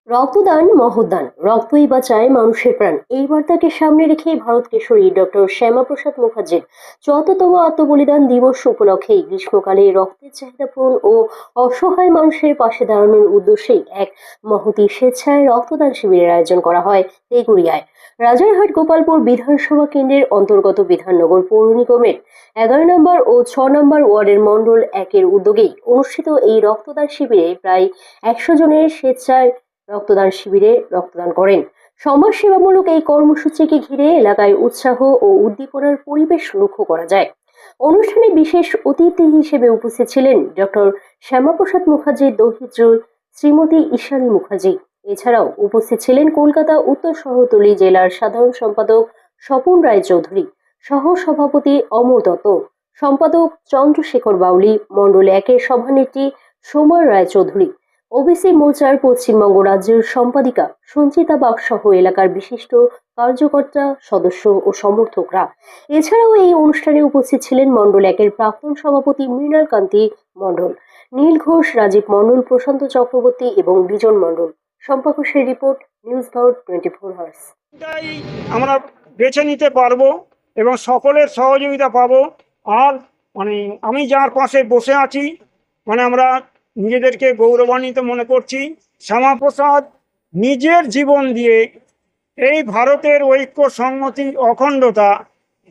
রক্তদান মহদান, রক্তই বাঁচায় মানুষের প্রাণ, এই বার্তাকে সামনে রেখে ভারত কেশরী ডক্টর শ্যামাপ্রসাদ মুখার্জির ৭৪তম আত্মবলিদান দিবস উপলক্ষে গ্রীষ্মকালে রক্তের চাহিদা পূরণ ও অসহায় মানুষের পাশে দাঁড়ানোর উদ্দেশ্যে এক মহতী স্বেচ্ছায় রক্তদান শিবিরের আয়োজন করা হয় তেঘুরিয়ায়। রাজারহাট গোপালপুর বিধানসভা কেন্দ্রের অন্তর্গত বিধাননগর পৌর নিগমের ১১ নম্বর ও ৬ নম্বর ওয়ার্ডের মণ্ডল ১-এর উদ্যোগেই অনুষ্ঠিত এই রক্তদান শিবিরে প্রায় ১০০ জনের স্বেচ্ছায় রক্তদান শিবিরে রক্তদান করেন। সমাজসেবামূলক এই কর্মসূচিকে ঘিরে এলাকায় উৎসাহ ও উদ্দীপনার পরিবেশ লক্ষ্য করা যায়। অনুষ্ঠানে বিশেষ অতিথি হিসেবে উপস্থিত ছিলেন ডক্টর শ্যামাপ্রসাদ মুখার্জির দৌহিত্র শ্রীমতী ঈশানী মুখার্জি। এছাড়াও উপস্থিত ছিলেন কলকাতা উত্তর শহরতলি জেলার সাধারণ সম্পাদক স্বপন রায় চৌধুরী, সহ সভাপতি অমর দত্ত, সম্পাদক চন্দ্রশেখর বাউলি, মণ্ডল ১-এর সভানেত্রী সোমার রায় চৌধুরী, ওবিসি মোর্চার পশ্চিমবঙ্গ রাজ্যের সম্পাদিকা সঞ্চিতা বাগ সহ এলাকার বিশিষ্ট কার্যকর্তা, সদস্য ও সমর্থকরা। এছাড়াও এই অনুষ্ঠানে উপস্থিত ছিলেন মণ্ডল ১-এর প্রাক্তন সভাপতি মৃণাল কান্তি মণ্ডল, নীল ঘোষ, রাজীব মণ্ডল, প্রশান্ত চক্রবর্তী এবং বিজন মণ্ডল। সম্পাকসের রিপোর্ট, নিউজ ভারত 24 আওয়ার্স। আমরা বেছে নিতে পারবো এবং সকলের সহযোগিতা পাবো। আর আমি যার পাশে বসে আছি, আমরা নিজেদেরকে গৌরবান্বিত মনে করছি। শ্যামাপ্রসাদ নিজের জীবন দিয়ে এই ভারতের ঐক্য, সংহতি, অখণ্ডতা,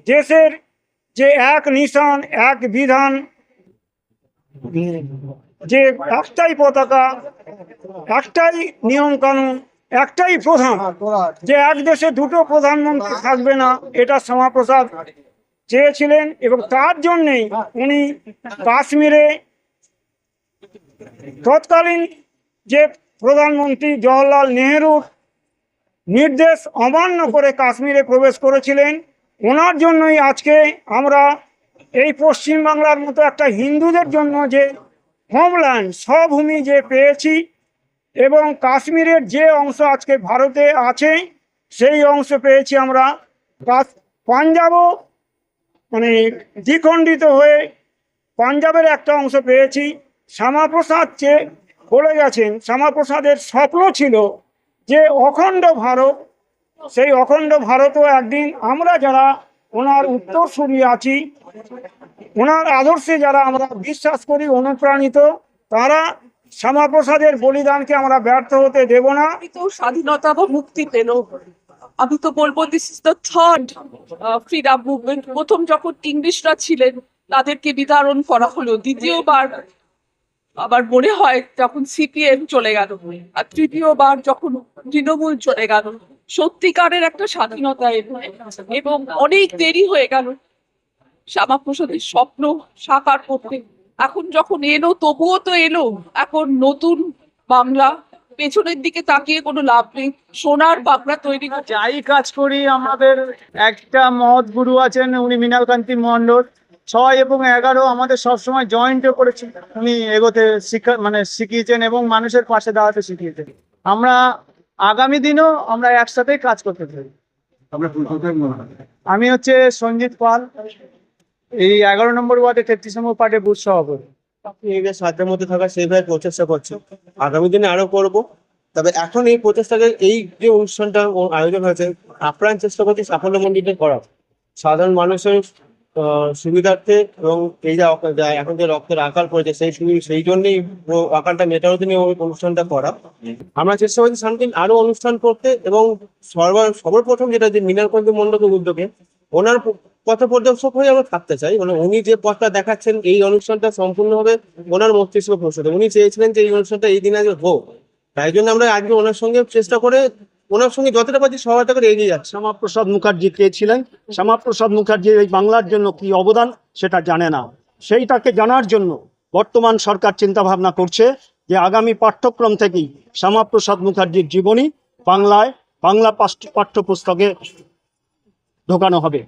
দেশের যে এক নিশান, এক বিধান, যে একটাই পতাকা, একটাই নিয়ম কানুন, একটাই প্রধান, যে এক দেশে দুটো প্রধানমন্ত্রী থাকবে না, এটা শ্যামাপ্রসাদ চেয়েছিলেন। এবং তার জন্যেই উনি কাশ্মীরে তৎকালীন যে প্রধানমন্ত্রী জওহরলাল নেহরুর নির্দেশ অমান্য করে কাশ্মীরে প্রবেশ করেছিলেন। ওনার জন্যই আজকে আমরা এই পশ্চিমবাংলার মতো একটা হিন্দুদের জন্য যে হোমল্যান্ড, স্বভূমি যে পেয়েছি, এবং কাশ্মীরের যে অংশ আজকে ভারতে আছে সেই অংশ পেয়েছি আমরা। পাঞ্জাবও দ্বিখণ্ডিত হয়ে পাঞ্জাবের একটা অংশ পেয়েছি। শ্যামাপ্রসাদ বলে গেছেন, শ্যামাপ্রসাদের স্বপ্ন ছিল যে অখণ্ড ভারত। সেই অখণ্ড ভারতও একদিন আমরা যারা ওনার উত্তরসূরি আছি, ওনার আদর্শে যারা আমরা বিশ্বাস করি, অনুপ্রাণিত, তারা শ্যামাপ্রসাদের বলিদানকে আমরা ব্যর্থ হতে দেব না। স্বাধীনতা বা মুক্তি পেল, আমি তো বলবো this is the third freedom movement. প্রথম যখন ইংলিশরা ছিলেন তাদেরকে বিতাড়ন করা হলো, দ্বিতীয়বার আবার মনে হয় যখন সিপিএম চলে গেল, আর তৃতীয়বার যখন তৃণমূল চলে গেল। সত্যিকারের একটা স্বাধীনতা এলো এবং অনেক দেরি হয়ে গেল শ্যামাপ্রসাদের স্বপ্ন সাকার করতে। এখন যখন এলো, তবুও তো এলো। এখন নতুন বাংলা, পেছনের দিকে তাকিয়ে কোনো লাভ নেই, সোনার বাংলা তৈরি। যাই কাজ করি, আমাদের একটা মহৎ গুরু আছেন, উনি মৃণাল কান্তি মণ্ডল। ৬ এবং ১১ আমাদের সবসময় জয়েন্টও করেছেন, উনি এগোতে শিখিয়েছেন এবং মানুষের পাশে দাঁড়াতে শিখিয়েছেন। আমরা আগামী দিনও আমরা একসাথে কাজ করতে চাই। আমি হচ্ছে সঞ্জিত পাল, এই ১১ নম্বর ওয়ার্ডে ৩৩ নম্বর পার্টে বুথ সভাপতি। সাধ্যের মধ্যে থাকা সেইভাবে প্রচেষ্টা করছে, আগামী দিনে আরো করব। তবে এখন এই প্রচেষ্টাকে, এই যে অনুষ্ঠানটা আয়োজন হয়েছে, আপ্রাণ চেষ্টা করছি সাফল্যমণ্ডিত করা, সাধারণ মানুষের সুবিধার্থে। এবং এই যে এখন যে রক্তের আকাল পড়েছে, সেই জন্যই আকালটা মেটানোর জন্য অনুষ্ঠানটা করা। আমরা চেষ্টা করছি সামনে আরো অনুষ্ঠান করতে, এবং সর্বপ্রথম যেটা যে মৃণাল কান্তি মণ্ডলের উদ্যোগে ওনার পথ প্রদর্শক হয়ে আমরা থাকতে চাই। উনি যে পথটা দেখাচ্ছেন, এই অনুষ্ঠানটা সম্পূর্ণভাবে ওনার মস্তিষ্ক প্রসূত। উনি চেয়েছিলেন যে এই অনুষ্ঠানটা এই দিন আগে হোক, তাই জন্য আমরা আজকে ওনার সঙ্গে চেষ্টা করে, ওনার সঙ্গে যতটা পারছি সহায়তা করে এগিয়ে যাচ্ছি। শ্যামাপ্রসাদ মুখার্জি কে ছিলেন, শ্যামাপ্রসাদ মুখার্জির এই বাংলার জন্য কি অবদান সেটা জানে না। সেইটাকে জানার জন্য বর্তমান সরকার চিন্তা ভাবনা করছে যে আগামী পাঠ্যক্রম থেকেই শ্যামাপ্রসাদ মুখার্জির জীবনী বাংলা পাঠ্যপুস্তকে ঢোকানো হবে।